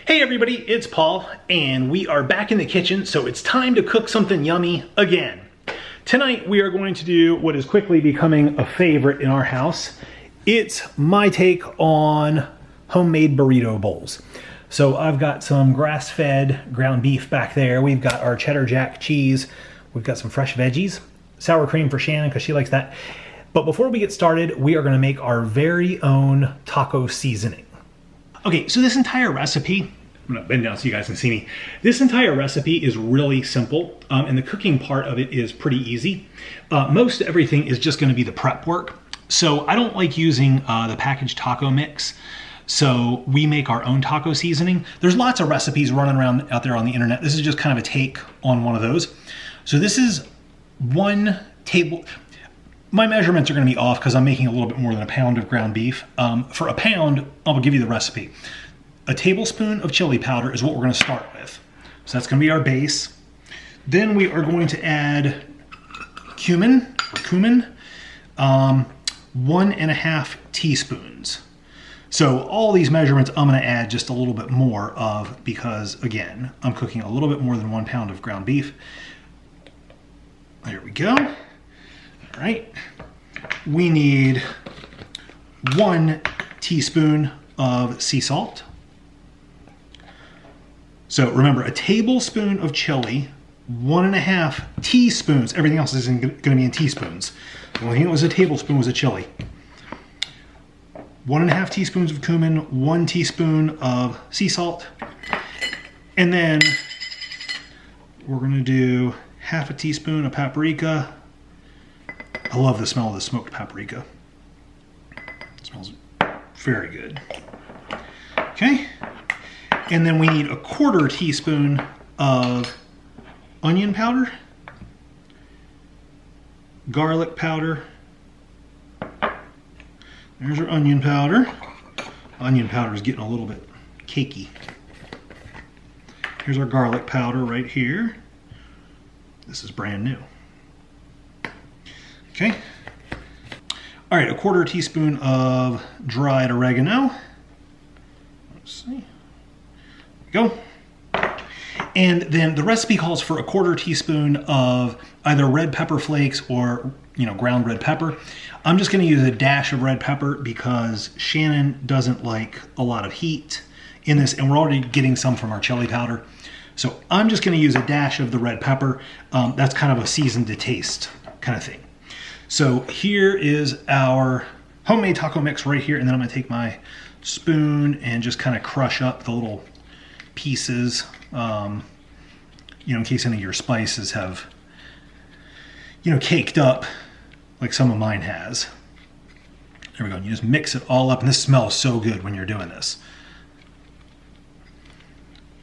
Hey everybody, it's Paul, and we are back in the kitchen, so it's time to cook something yummy again. Tonight we are going to do what is quickly becoming a favorite in our house. It's my take on homemade burrito bowls. So I've got some grass-fed ground beef back there. We've got our cheddar jack cheese. We've got some fresh veggies, sour cream for Shannon because she likes that. But before we get started, we are going to make our very own taco seasoning. Okay, so this entire recipe, I'm gonna bend down so you guys can see me. This entire recipe is really simple, and the cooking part of it is pretty easy. Most everything is just gonna be the prep work. So I don't like using the packaged taco mix. So we make our own taco seasoning. There's lots of recipes running around out there on the internet. This is just kind of a take on one of those. So this is 1 table. My measurements are going to be off because I'm making a little bit more than a pound of ground beef. For a pound, I'll give you the recipe. A tablespoon of chili powder is what we're going to start with. So that's going to be our base. Then we are going to add cumin, 1.5 teaspoons. So all these measurements I'm going to add just a little bit more of because, again, I'm cooking a little bit more than 1 pound of ground beef. There we go. All right, we need 1 teaspoon of sea salt. So remember, a tablespoon of chili, 1.5 teaspoons. Everything else is going to be in teaspoons. The only thing that was a tablespoon was a chili. 1.5 teaspoons of cumin, 1 teaspoon of sea salt. And then we're going to do 1/2 teaspoon of paprika. I love the smell of the smoked paprika. It smells very good. Okay. And then we need 1/4 teaspoon of onion powder, garlic powder. There's our onion powder. Onion powder is getting a little bit cakey. Here's our garlic powder right here. This is brand new. Okay. All right, 1/4 teaspoon of dried oregano. Let's see. There we go. And then the recipe calls for 1/4 teaspoon of either red pepper flakes or, ground red pepper. I'm just going to use a dash of red pepper because Shannon doesn't like a lot of heat in this, and we're already getting some from our chili powder. So I'm just going to use a dash of the red pepper. That's kind of a seasoned to taste kind of thing. So here is our homemade taco mix right here, and then I'm going to take my spoon and just kind of crush up the little pieces, in case any of your spices have, caked up like some of mine has. There we go. And you just mix it all up, and this smells so good when you're doing this.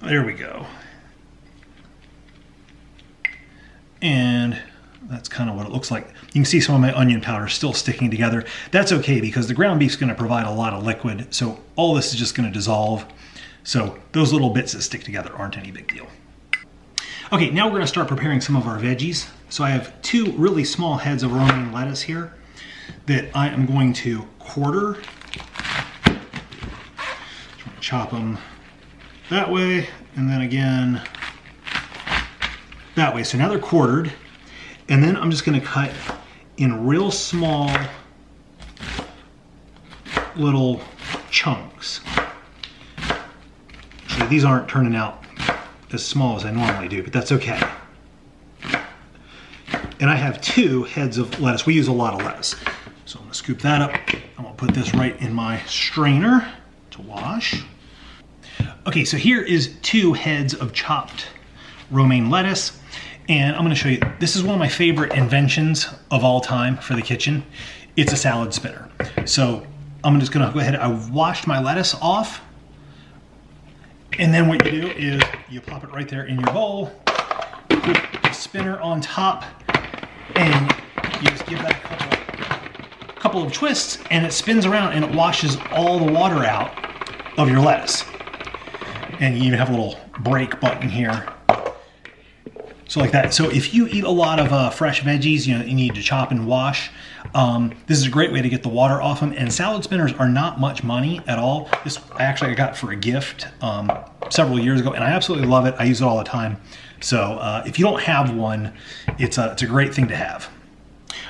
There we go. And that's kind of what it looks like. You can see some of my onion powder still sticking together. That's okay because the ground beef's going to provide a lot of liquid, so all this is just going to dissolve. So those little bits that stick together aren't any big deal. Okay, now we're going to start preparing some of our veggies. So I have 2 really small heads of romaine lettuce here that I am going to quarter. Chop them that way, and then again that way. So now they're quartered. And then I'm just going to cut in real small little chunks. Actually, these aren't turning out as small as I normally do, but that's okay. And I have 2 heads of lettuce. We use a lot of lettuce. So I'm going to scoop that up. I'm going to put this right in my strainer to wash. Okay, so here is 2 heads of chopped romaine lettuce. And I'm going to show you, this is one of my favorite inventions of all time for the kitchen. It's a salad spinner. So I'm just going to go ahead, I've washed my lettuce off. And then what you do is you plop it right there in your bowl, put the spinner on top, and you just give that a couple of twists, and it spins around and it washes all the water out of your lettuce. And you even have a little brake button here. So like that. So if you eat a lot of fresh veggies, you need to chop and wash. This is a great way to get the water off them. And salad spinners are not much money at all. This I got for a gift several years ago, and I absolutely love it. I use it all the time. So if you don't have one, it's a great thing to have.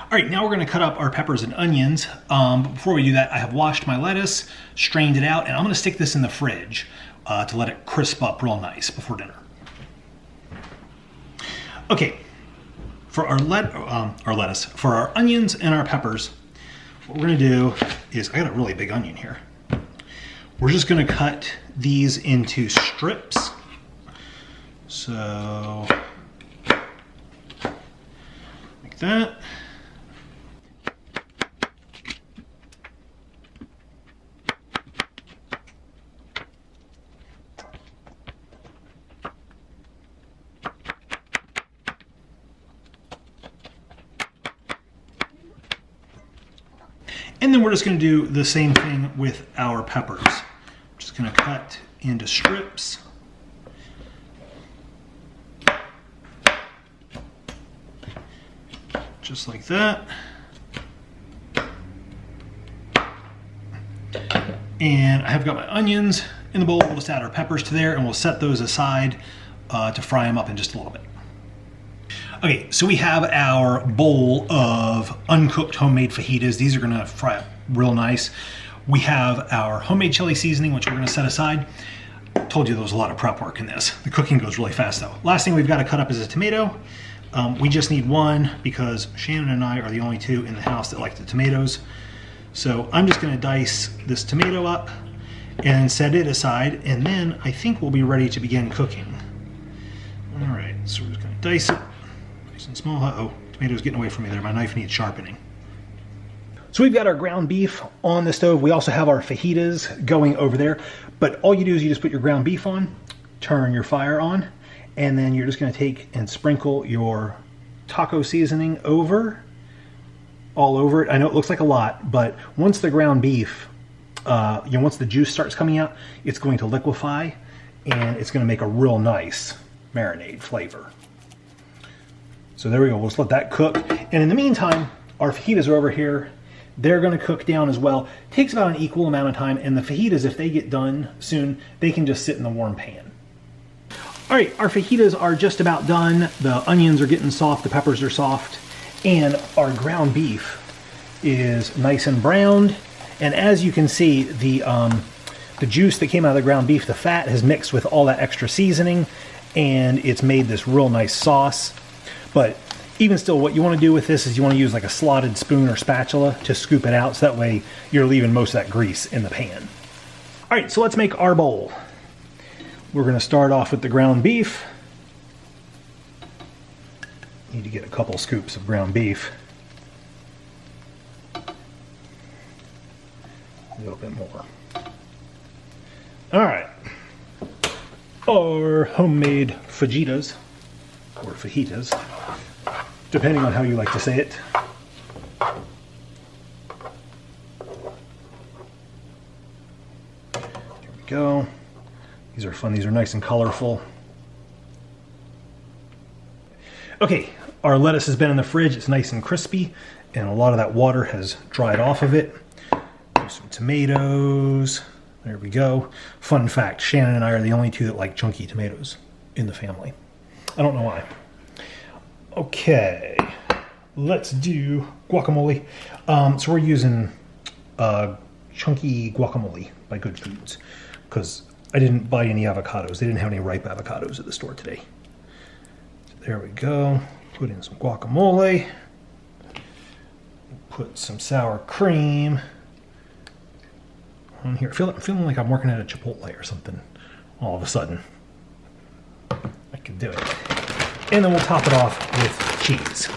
All right, now we're gonna cut up our peppers and onions. But before we do that, I have washed my lettuce, strained it out, and I'm gonna stick this in the fridge to let it crisp up real nice before dinner. Okay, for our lettuce, for our onions and our peppers, what we're gonna do is, I got a really big onion here. We're just gonna cut these into strips. So, like that. And then we're just going to do the same thing with our peppers. Just going to cut into strips. Just like that. And I have got my onions in the bowl. We'll just add our peppers to there and we'll set those aside to fry them up in just a little bit. Okay, so we have our bowl of uncooked homemade fajitas. These are gonna fry up real nice. We have our homemade chili seasoning, which we're gonna set aside. Told you there was a lot of prep work in this. The cooking goes really fast though. Last thing we've got to cut up is a tomato. We just need one because Shannon and I are the only two in the house that like the tomatoes. So I'm just gonna dice this tomato up and set it aside, and then I think we'll be ready to begin cooking. All right, so we're just gonna dice it. Nice and small. Uh-oh, tomato's getting away from me there. My knife needs sharpening. So we've got our ground beef on the stove. We also have our fajitas going over there. But all you do is you just put your ground beef on, turn your fire on, and then you're just gonna take and sprinkle your taco seasoning all over it. I know it looks like a lot, but once the ground beef, once the juice starts coming out, it's going to liquefy and it's gonna make a real nice marinade flavor. So there we go, we'll just let that cook. And in the meantime, our fajitas are over here. They're gonna cook down as well. It takes about an equal amount of time, and the fajitas, if they get done soon, they can just sit in the warm pan. All right, our fajitas are just about done. The onions are getting soft, the peppers are soft, and our ground beef is nice and browned. And as you can see, the juice that came out of the ground beef, the fat has mixed with all that extra seasoning, and it's made this real nice sauce. But even still, what you want to do with this is you want to use like a slotted spoon or spatula to scoop it out, so that way you're leaving most of that grease in the pan. All right, so let's make our bowl. We're going to start off with the ground beef. Need to get a couple scoops of ground beef. A little bit more. All right. Our homemade fajitas, or fajitas, depending on how you like to say it. There we go. These are fun. These are nice and colorful. Okay, our lettuce has been in the fridge. It's nice and crispy, and a lot of that water has dried off of it. There's some tomatoes. There we go. Fun fact, Shannon and I are the only two that like chunky tomatoes in the family. I don't know why. Okay, let's do guacamole. So we're using chunky guacamole by Good Foods because I didn't buy any avocados. They didn't have any ripe avocados at the store today. So there we go. Put in some guacamole. Put some sour cream on here. I'm feeling like I'm working at a Chipotle or something all of a sudden. I can do it. And then we'll top it off with cheese.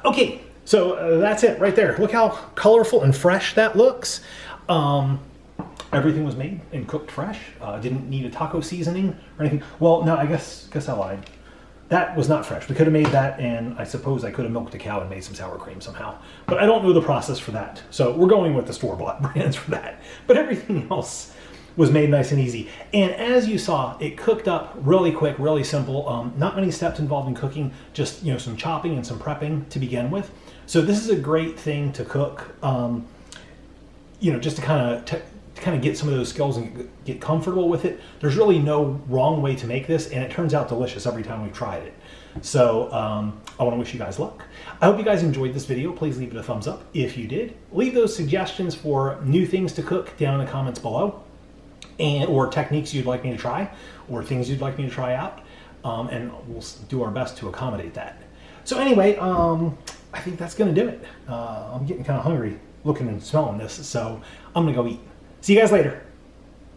Okay, so that's it right there. Look how colorful and fresh that looks. Everything was made and cooked fresh. Didn't need a taco seasoning or anything. Well, no, I guess I lied. That was not fresh. We could have made that, and I suppose I could have milked a cow and made some sour cream somehow. But I don't know the process for that. So we're going with the store-bought brands for that. But everything else was made nice and easy. And as you saw, it cooked up really quick, really simple. Not many steps involved in cooking, just some chopping and some prepping to begin with. So this is a great thing to cook, you know, just to kind of get some of those skills and get comfortable with it. There's really no wrong way to make this, and it turns out delicious every time we've tried it. So I want to wish you guys luck. I hope you guys enjoyed this video. Please leave it a thumbs up if you did. Leave those suggestions for new things to cook down in the comments below, and or techniques you'd like me to try, or things you'd like me to try out, and we'll do our best to accommodate that. So anyway, I think that's going to do it. I'm getting kind of hungry looking and smelling this, so I'm going to go eat. See you guys later.